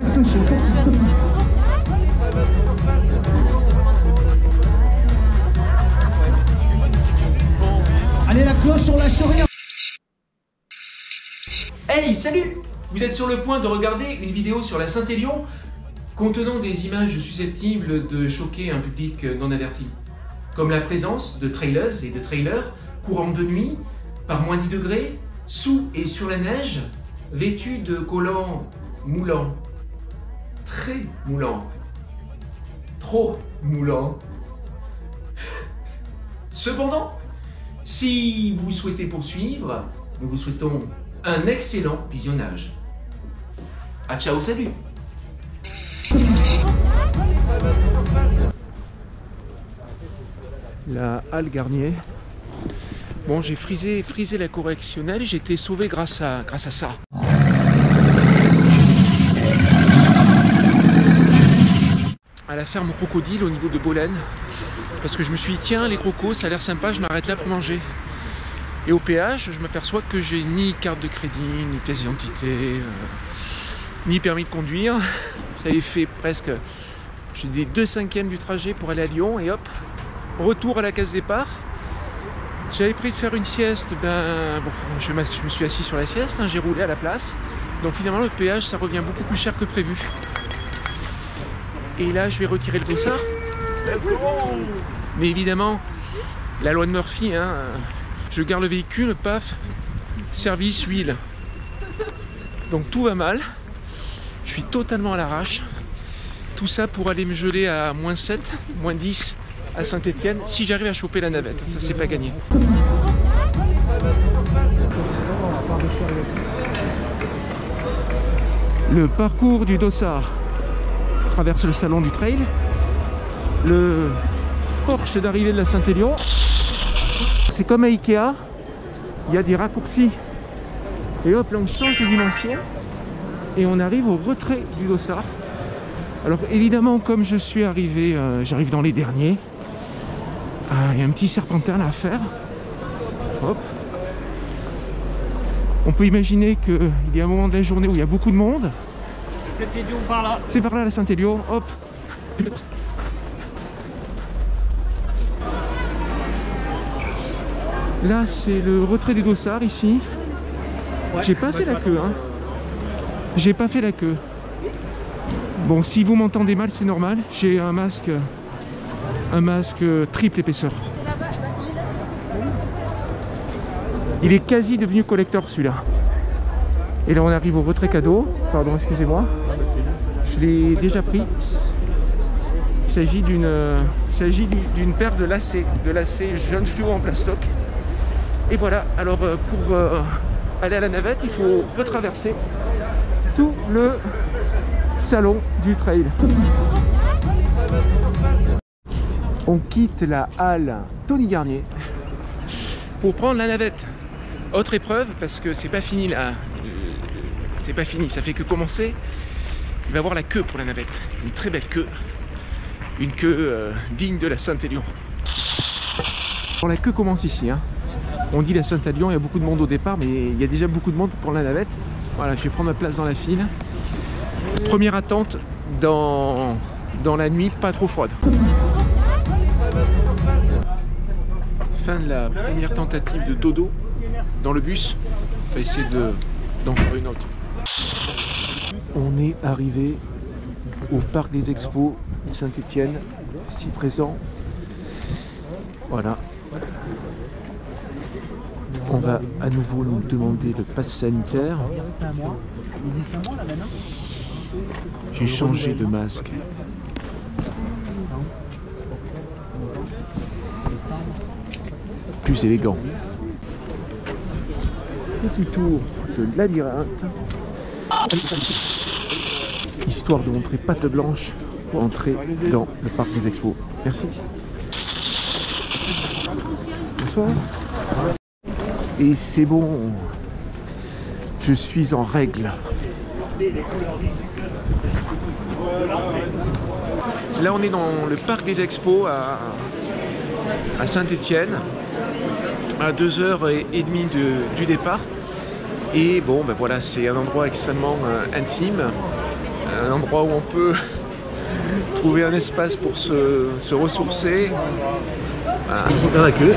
Allez, la cloche, on lâche rien. Hey, salut! Vous êtes sur le point de regarder une vidéo sur la Saint-Élion contenant des images susceptibles de choquer un public non averti, comme la présence de trailers et de trailers courant de nuit, par moins 10 degrés, sous et sur la neige, vêtus de collants moulants, très moulants, trop moulants. Cependant, si vous souhaitez poursuivre, nous vous souhaitons un excellent visionnage. Ah, ciao, salut! La halle Garnier. Bon, j'ai frisé la correctionnelle, j'ai été sauvé grâce à ça. À la ferme Crocodile au niveau de Bolène, parce que je me suis dit tiens, les crocos ça a l'air sympa, je m'arrête là pour manger. Et au péage, je m'aperçois que j'ai ni carte de crédit, ni pièce d'identité, ni permis de conduire. J'avais fait presque, j'ai des 2/5 du trajet pour aller à Lyon et hop, retour à la case départ. J'avais pris de faire une sieste, bon, je me suis assis sur la sieste, j'ai roulé à la place. Donc finalement le péage ça revient beaucoup plus cher que prévu. Et là je vais retirer le dossard. Mais évidemment, la loi de Murphy, je garde le véhicule, paf, service, huile. Donc tout va mal. Je suis totalement à l'arrache. Tout ça pour aller me geler à -7, -10 à Saint-Étienne, si j'arrive à choper la navette. Ça c'est pas gagné. Le parcours du dossard traverse le salon du trail. Le porche d'arrivée de la Saint-Élion. C'est comme à Ikea, il y a des raccourcis. Et hop, là on change de dimension et on arrive au retrait du dossard. Alors évidemment, comme je suis arrivé, j'arrive dans les derniers, il y a un petit serpentin à faire. Hop. On peut imaginer qu'il y a un moment de la journée où il y a beaucoup de monde. Saint-Élion par là. C'est par là la Saint-Élion, hop. Là c'est le retrait des dossards ici. Ouais, j'ai pas fait la queue, J'ai pas fait la queue. Bon, si vous m'entendez mal, c'est normal. J'ai un masque triple épaisseur. Il est quasi devenu collector celui-là. Et là on arrive au retrait cadeau. Pardon, excusez-moi. Je l'ai déjà pris. Il s'agit d'une paire de lacets jeunes fluo en plastoc. Et voilà, alors pour aller à la navette, il faut retraverser tout le salon du trail. On quitte la halle Tony Garnier pour prendre la navette. Autre épreuve, parce que c'est pas fini là. C'est pas fini, ça fait que commencer. Il va y avoir la queue pour la navette. Une très belle queue. Une queue digne de la Saint-Élion. La queue commence ici. On dit la Saint-Élion, il y a beaucoup de monde au départ, mais il y a déjà beaucoup de monde pour la navette. Voilà, je vais prendre ma place dans la file. Première attente dans la nuit, pas trop froide. Fin de la première tentative de dodo dans le bus. On va essayer d'en faire une autre. On est arrivé au parc des Expos de Saint-Étienne, ici présent. Voilà. On va à nouveau nous demander le pass sanitaire. J'ai changé de masque. Plus élégant. Petit tour de labyrinthe. Histoire de montrer patte blanche pour entrer dans le parc des Expos. Merci. Bonsoir. Et c'est bon, je suis en règle. Là on est dans le parc des Expos à Saint-Étienne, à 2h30 du départ. Et bon ben voilà, c'est un endroit extrêmement intime, un endroit où on peut trouver un espace pour se ressourcer. Voilà. Il faut faire la queue.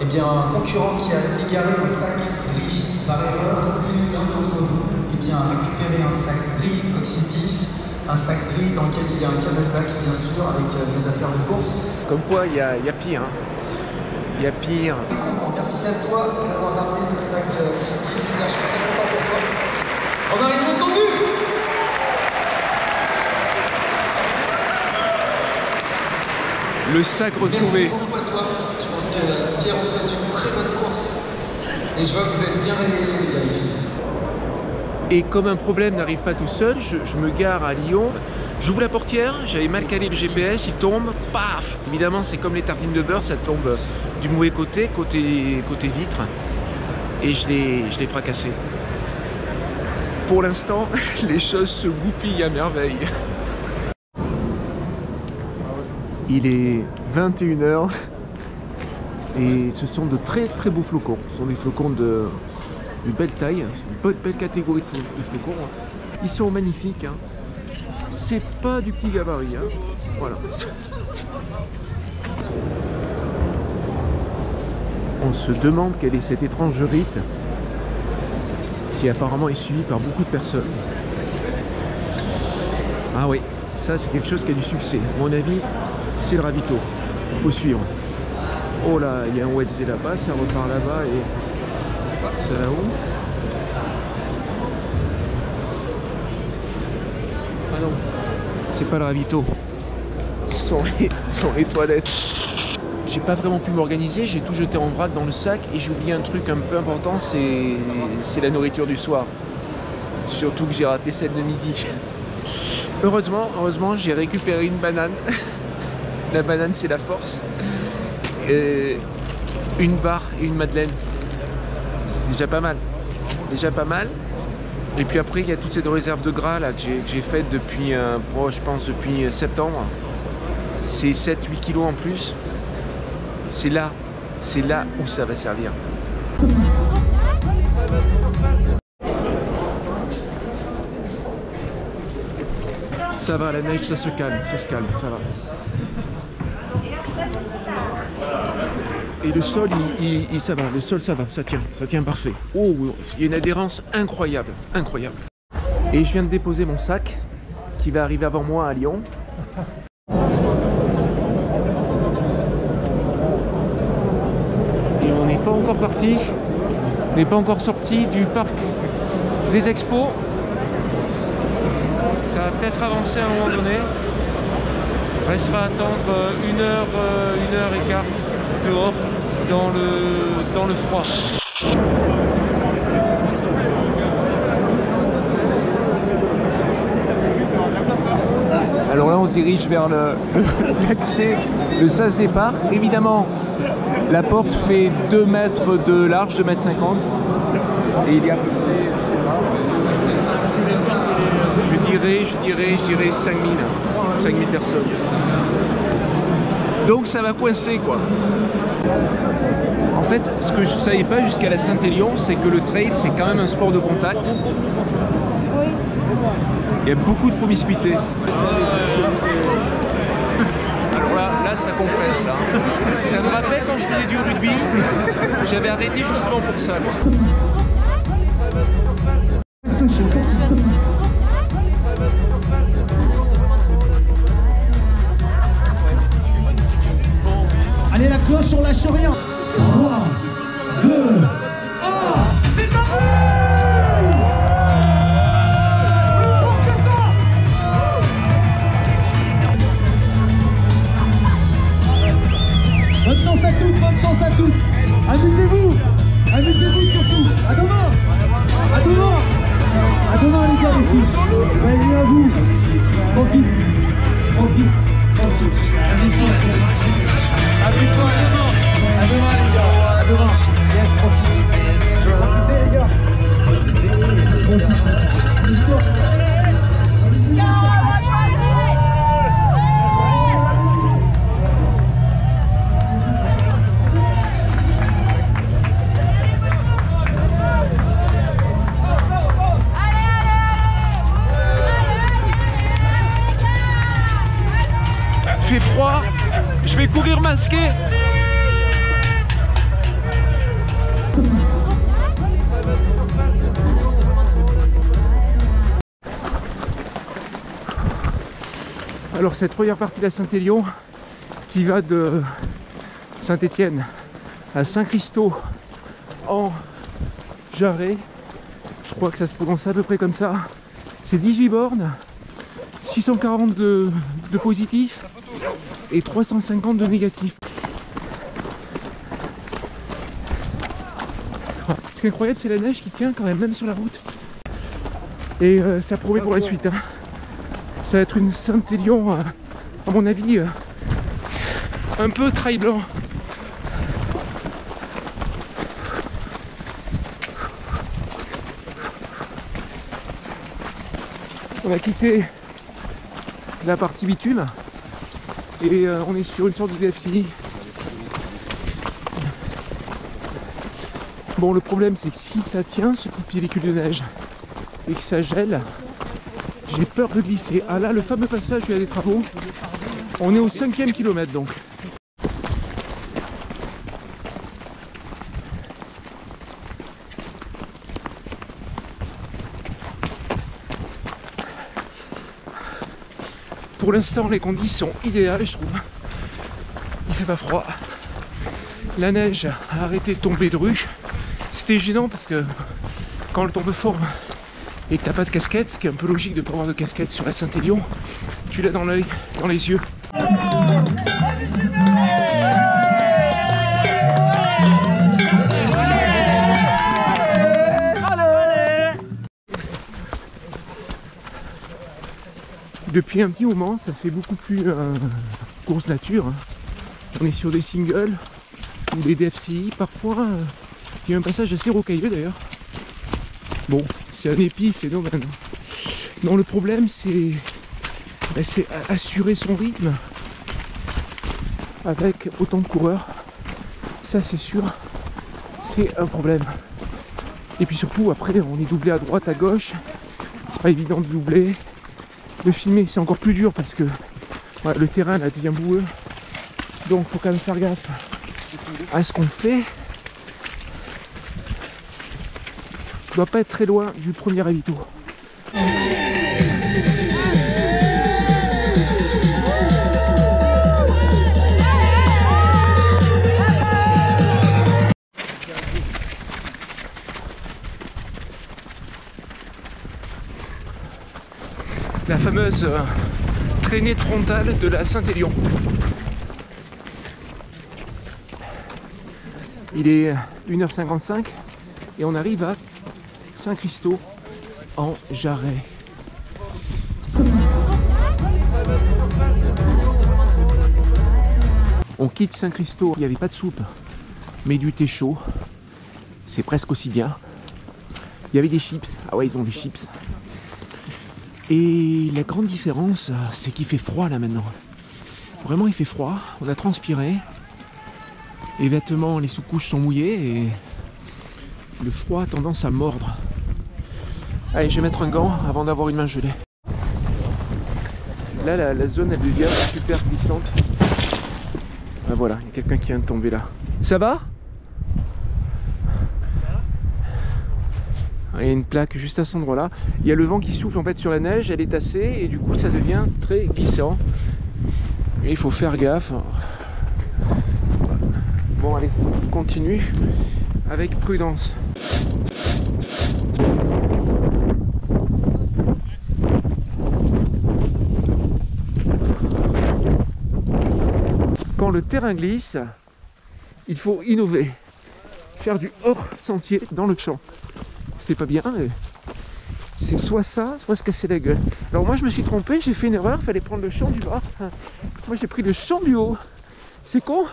Eh bien, un concurrent qui a égaré un sac gris par erreur, l'un d'entre vous, eh bien, a récupéré un sac gris Oxytis, un sac gris dans lequel il y a un camelback, bien sûr, avec des affaires de course. Comme quoi, il y a pire. Hein. Il y a pire. Content. Merci à toi d'avoir ramené ce sac Oxytis. Là, je suis très content pour toi. On n'a rien entendu. Le sac retrouvé. Merci beaucoup à toi. Je pense que Pierre, on te souhaite une très bonne course. Et je vois que vous êtes bien réveillés, les gars. Et comme un problème n'arrive pas tout seul, je me gare à Lyon. J'ouvre la portière, j'avais mal calé le GPS, il tombe, paf! Évidemment, c'est comme les tartines de beurre, ça tombe du mauvais côté, côté vitre. Et je l'ai fracassé. Pour l'instant, les choses se goupillent à merveille. Il est 21 h et ce sont de très très beaux flocons. Ce sont des flocons de belle taille, une belle catégorie de flocons. Ils sont magnifiques. Hein. C'est pas du petit gabarit. Hein. Voilà. On se demande quel est cet étrange rite qui apparemment est suivi par beaucoup de personnes. Ah oui, ça c'est quelque chose qui a du succès. À mon avis, c'est le ravito. Il faut suivre. Oh là, il y a un Wedze là-bas, ça repart là-bas et ça là-haut. Ah non, c'est pas le ravito. Ce sont les toilettes. J'ai pas vraiment pu m'organiser, j'ai tout jeté en vrac dans le sac et j'ai oublié un truc un peu important, c'est la nourriture du soir. Surtout que j'ai raté celle de midi. Heureusement, j'ai récupéré une banane. La banane, c'est la force. Une barre et une madeleine. C'est déjà pas mal. Déjà pas mal. Et puis après, il y a toutes ces réserves de gras là que j'ai faites depuis, je pense, depuis septembre. C'est 7-8 kilos en plus. C'est là où ça va servir. Ça va, la neige, ça se calme, ça va. Et le sol, ça va, le sol, ça va, ça tient parfait. Oh, il y a une adhérence incroyable, incroyable. Et je viens de déposer mon sac, qui va arriver avant moi à Lyon. Et on n'est pas encore parti, on n'est pas encore sorti du parc des expos. Ça va peut-être avancer à un moment donné. Restera à attendre 1 heure et quart dehors dans le froid. Alors là on se dirige vers l'accès, le sas départ. Évidemment la porte fait 2 mètres de large, 2,50 mètres. Et il y a à peu près, je dirais 5000 personnes. Donc ça va coincer quoi. En fait, ce que je ne savais pas jusqu'à la Saint-Élion, c'est que le trail c'est quand même un sport de contact. Il y a beaucoup de promiscuité. Alors là ça compresse là. Ça me rappelle quand je faisais du rugby, j'avais arrêté justement pour ça. Quoi. Allez, la cloche, on lâche rien. 3, 2, 1, c'est parti! Plus fort que ça! Bonne chance à toutes, bonne chance à tous. Amusez-vous, amusez-vous surtout. À demain, à demain, à demain les gars, les filles. Allez à vous. Profite. Amuse-toi, à demain. À demain les gars, à demain. Yes, profitez les gars. masqué. Alors cette première partie de la Saint-Élion qui va de Saint-Étienne à Saint-Christophe en Jarret, je crois que ça se prononce à peu près comme ça, c'est 18 bornes, 640 de positifs et 350 de négatifs. Ce qui est incroyable, c'est la neige qui tient quand même sur la route. Et ça promet pour la suite. Hein. Ça va être une Saint-Élion, à mon avis, un peu trail blanc. On a quitté la partie bitume et on est sur une sorte de DFCI. Bon, le problème c'est que si ça tient ce coup de pellicule de neige et que ça gèle, j'ai peur de glisser. Ah là, le fameux passage où il y a des travaux, on est au 5e kilomètre donc. Pour l'instant, les conditions sont idéales, je trouve. Il fait pas froid. La neige a arrêté de tomber de rue. C'était gênant parce que quand elle tombe fort et que t'as pas de casquette, ce qui est un peu logique de ne pas avoir de casquette sur la Saint-Élion, tu l'as dans l'œil, dans les yeux. Depuis un petit moment, ça fait beaucoup plus course nature. Hein. On est sur des singles ou des DFCI. Parfois, il y a un passage assez rocailleux d'ailleurs. Bon, c'est un épiphénomène. Non, le problème, c'est assurer son rythme avec autant de coureurs. Ça, c'est sûr, c'est un problème. Et puis surtout, après, on est doublé à droite, à gauche. C'est pas évident de doubler. De filmer, c'est encore plus dur parce que voilà, le terrain là devient boueux. Donc, faut quand même faire gaffe à ce qu'on fait. On doit pas être très loin du premier ravito. La fameuse traînée frontale de la Saint-Élion. Il est 1h55 et on arrive à Saint-Christophe en Jarret. On quitte Saint-Christophe, il n'y avait pas de soupe, mais du thé chaud, c'est presque aussi bien. Il y avait des chips, ah ouais ils ont des chips. Et la grande différence, c'est qu'il fait froid là maintenant. Vraiment il fait froid, on a transpiré. Les vêtements, les sous-couches sont mouillés et le froid a tendance à mordre. Allez, je vais mettre un gant avant d'avoir une main gelée. Là, la zone elle devient super glissante. Ah, voilà, il y a quelqu'un qui vient de tomber là. Ça va ? Il y a une plaque juste à cet endroit-là. Il y a le vent qui souffle en fait sur la neige, elle est tassée et du coup ça devient très glissant. Et il faut faire gaffe. Bon allez, on continue avec prudence. Quand le terrain glisse, il faut innover. Faire du hors sentier dans le champ. C'est pas bien, mais c'est soit ça, soit se casser la gueule. Alors moi je me suis trompé, j'ai fait une erreur, il fallait prendre le champ du bas. Moi j'ai pris le champ du haut. C'est con.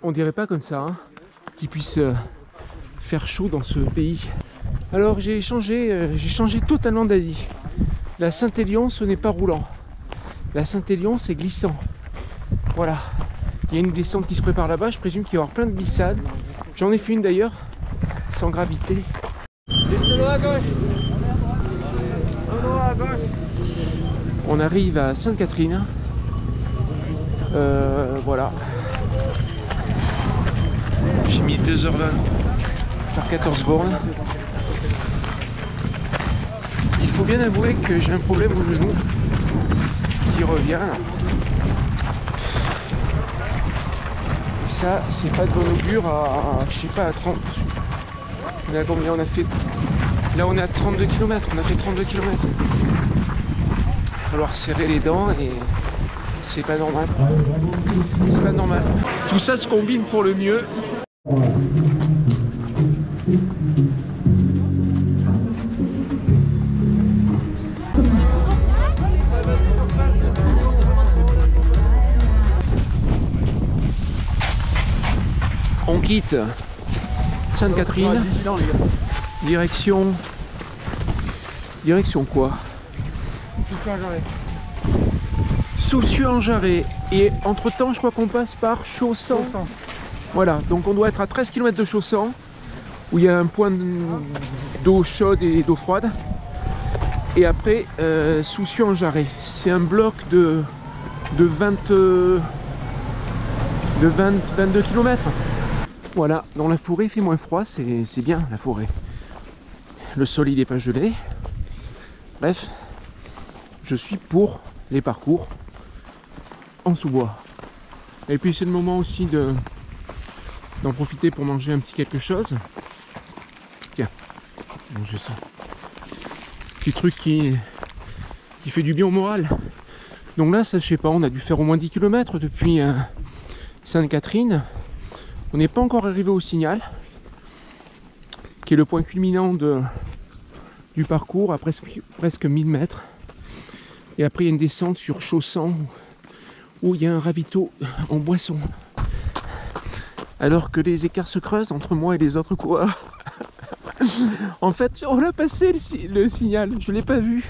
On dirait pas comme ça, hein, qu'il puisse faire chaud dans ce pays. Alors j'ai changé totalement d'avis. La Saint-Élion, ce n'est pas roulant. La Saint-Élion, c'est glissant. Voilà. Il y a une descente qui se prépare là-bas. Je présume qu'il va y avoir plein de glissades. J'en ai fait une d'ailleurs, sans gravité. Laissez-le à gauche. À gauche. On arrive à Sainte-Catherine. Voilà. J'ai mis 2h20 pour faire 14 bornes. Il faut bien avouer que j'ai un problème au genou qui revient. Et ça, c'est pas de bon augure à je sais pas, à 30. On est à combien on a fait? Là on est à 32 km, on a fait 32 km. Il va falloir serrer les dents et c'est pas normal. C'est pas normal. Tout ça se combine pour le mieux. On quitte Sainte-Catherine, direction quoi? Soucieux-en-Jarret. Et entre temps je crois qu'on passe par Chausson. Voilà, donc on doit être à 13 km de Chausson, où il y a un point d'eau chaude et d'eau froide. Et après Soucieux-en-Jarret. C'est un bloc de 22 km. Voilà, dans la forêt il fait moins froid, c'est bien la forêt. Le sol il n'est pas gelé. Bref, je suis pour les parcours en sous-bois. Et puis c'est le moment aussi d'en profiter pour manger un petit quelque chose. Tiens, manger ça. Petit truc qui fait du bien au moral. Donc là, ça je sais pas, on a dû faire au moins 10 km depuis Sainte-Catherine. On n'est pas encore arrivé au Signal, qui est le point culminant du parcours à presque 1000 mètres. Et après il y a une descente sur Chausson où il y a un ravito en boisson. Alors que les écarts se creusent entre moi et les autres coureurs. En fait, on a passé le Signal, je ne l'ai pas vu.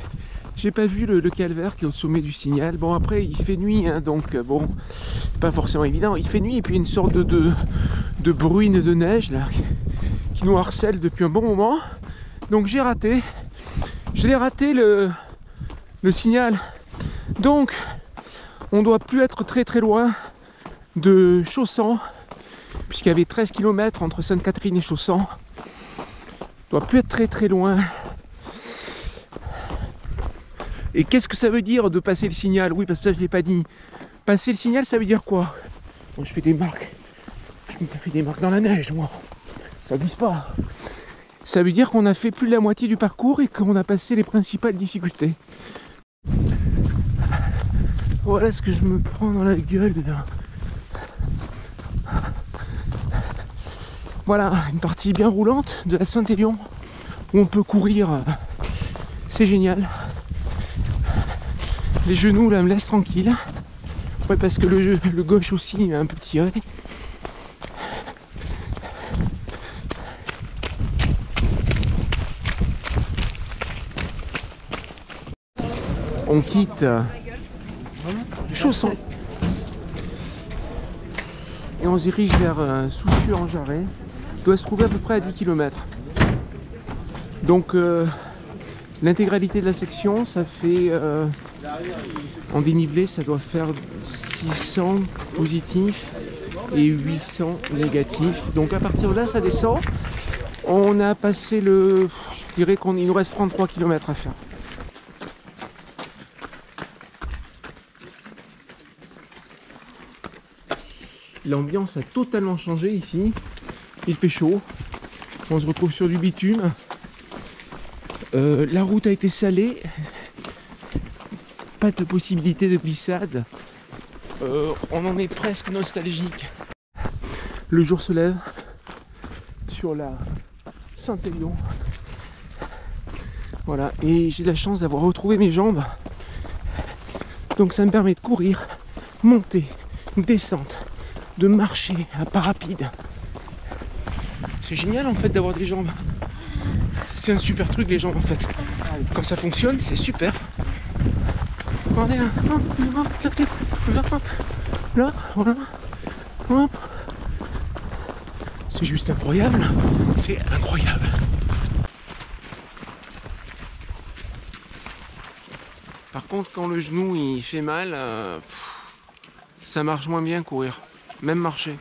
J'ai pas vu le calvaire qui est au sommet du Signal. Bon, après il fait nuit, hein, donc bon, pas forcément évident. Il fait nuit et puis une sorte de bruine de neige là, qui nous harcèle depuis un bon moment. Donc j'ai raté. Je l'ai raté le Signal. Donc on doit plus être très loin de Chausson, puisqu'il y avait 13 km entre Sainte-Catherine et Chausson. On doit plus être très loin. Et qu'est-ce que ça veut dire de passer le Signal? Oui, parce que ça je l'ai pas dit. Passer le Signal, ça veut dire quoi? Moi je fais des marques. Je me fais des marques dans la neige, moi. Ça glisse pas. Ça veut dire qu'on a fait plus de la moitié du parcours et qu'on a passé les principales difficultés. Voilà ce que je me prends dans la gueule là. Voilà, une partie bien roulante de la Saint-Élion où on peut courir. C'est génial. Les genoux là me laissent tranquille. Ouais, parce que le gauche aussi il m'a un peu tiré. On quitte Chausson et on se dirige vers Soucieux-en-Jarret, qui doit se trouver à peu près à 10 km. Donc l'intégralité de la section, ça fait en dénivelé, ça doit faire 600 positifs et 800 négatifs. Donc à partir de là, ça descend. On a passé je dirais qu'il nous reste 33 km à faire. L'ambiance a totalement changé ici. Il fait chaud. On se retrouve sur du bitume. La route a été salée. Pas de possibilité de glissade. On en est presque nostalgique. Le jour se lève sur la Saint-Élion. Voilà, et j'ai la chance d'avoir retrouvé mes jambes. Donc ça me permet de courir, monter, descendre, de marcher à pas rapide. C'est génial en fait d'avoir des jambes. C'est un super truc les jambes en fait. Quand ça fonctionne, c'est super. Regardez là, là, voilà. Hop. C'est juste incroyable. C'est incroyable. Par contre, quand le genou il fait mal, ça marche moins bien courir, même marcher.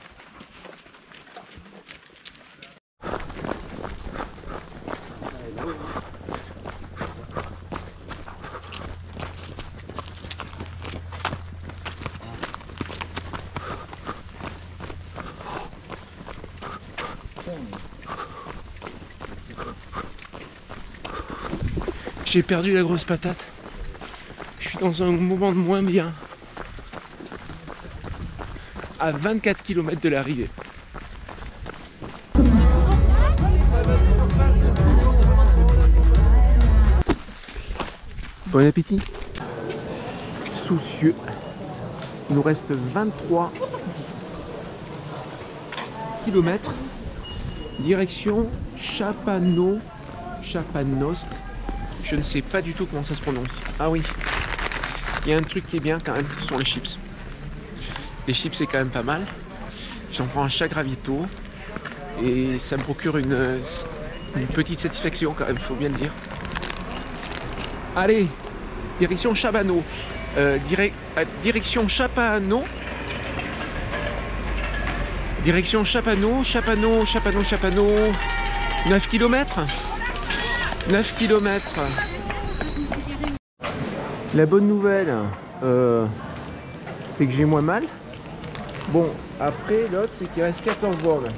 J'ai perdu la grosse patate. Je suis dans un moment de moins bien. À 24 km de l'arrivée. Bon appétit. Soucieux. Il nous reste 23 km. Direction Chapanos. Je ne sais pas du tout comment ça se prononce. Ah oui. Il y a un truc qui est bien quand même, ce sont les chips. Les chips c'est quand même pas mal. J'en prends à chaque ravito. Et ça me procure une petite satisfaction quand même, il faut bien le dire. Allez, direction Chapanos. Direction Chapanos. Direction Chapanos. 9 km. 9 km. La bonne nouvelle, c'est que j'ai moins mal. Bon, après, l'autre, c'est qu'il reste 14 bornes.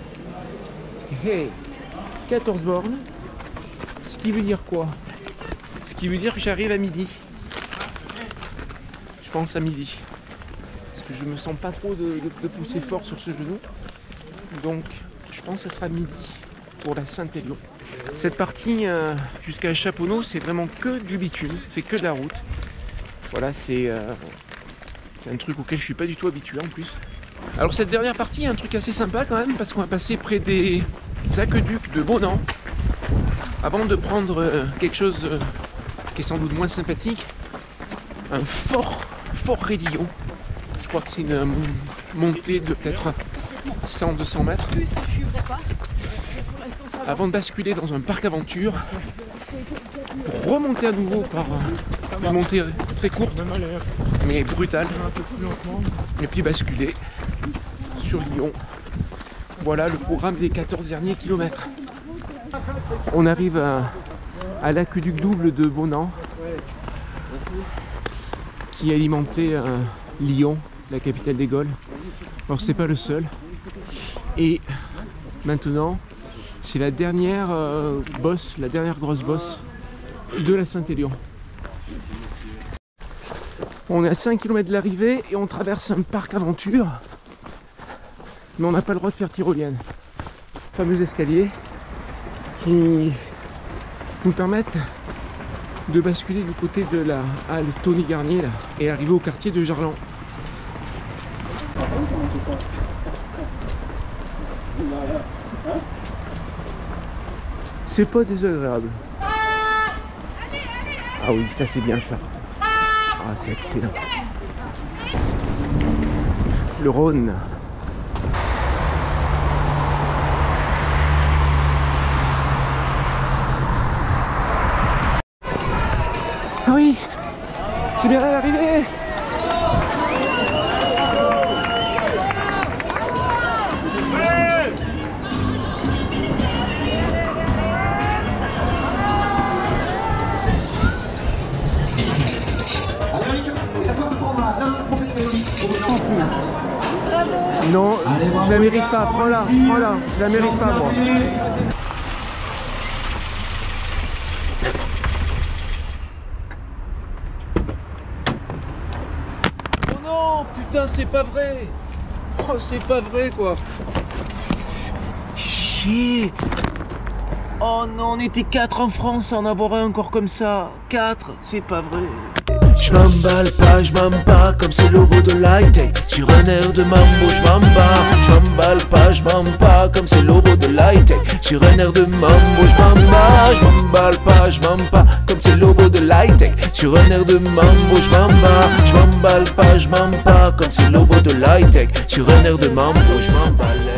Hey, 14 bornes. Ce qui veut dire quoi? Ce qui veut dire que j'arrive à midi. Je pense à midi. Parce que je me sens pas trop de pousser fort sur ce genou. Donc, je pense que ça sera midi pour la Saint-Élion. Cette partie jusqu'à Chapanos, c'est vraiment que du bitume, c'est que de la route. Voilà, c'est un truc auquel je suis pas du tout habitué en plus. Alors cette dernière partie, il y a un truc assez sympa quand même, parce qu'on va passer près des aqueducs de Bonan, avant de prendre quelque chose qui est sans doute moins sympathique, un fort raidillon. Je crois que c'est une montée de peut-être 100-200 mètres. Avant de basculer dans un parc aventure, pour remonter à nouveau par une montée très courte, mais brutale, et puis basculer sur Lyon. Voilà le programme des 14 derniers kilomètres. On arrive à l'aqueduc double de Bonan, qui alimentait Lyon, la capitale des Gaules. Alors c'est pas le seul. Et maintenant, c'est la dernière bosse, la dernière grosse bosse de la Saint-Élion. On est à 5 km de l'arrivée et on traverse un parc aventure, mais on n'a pas le droit de faire tyrolienne. Fameux escaliers qui nous permettent de basculer du côté de la halle Tony Garnier là, et arriver au quartier de Jarlan. C'est pas désagréable. Ah oui, ça c'est bien ça. Ah, c'est excellent. Le Rhône. Ah oui, c'est bien arrivé. Non, je la mérite pas, prends-la, je la mérite pas moi. Oh non, putain, c'est pas vrai. Oh, c'est pas vrai quoi. Chier. Oh non, on était 4 en France à en avoir un encore comme ça. 4, c'est pas vrai. Je m'emballe pas comme c'est le logo de l'high-tech. Sur un air de mambo, je m'emballe pas comme c'est le logo de l'high-tech. Sur un air de mambo, je m'emballe pas comme c'est le logo de l'high-tech. Sur un air de mambo, je m'emballe pas comme c'est le logo de l'high-tech. Sur un air de mambo, je m'emballe.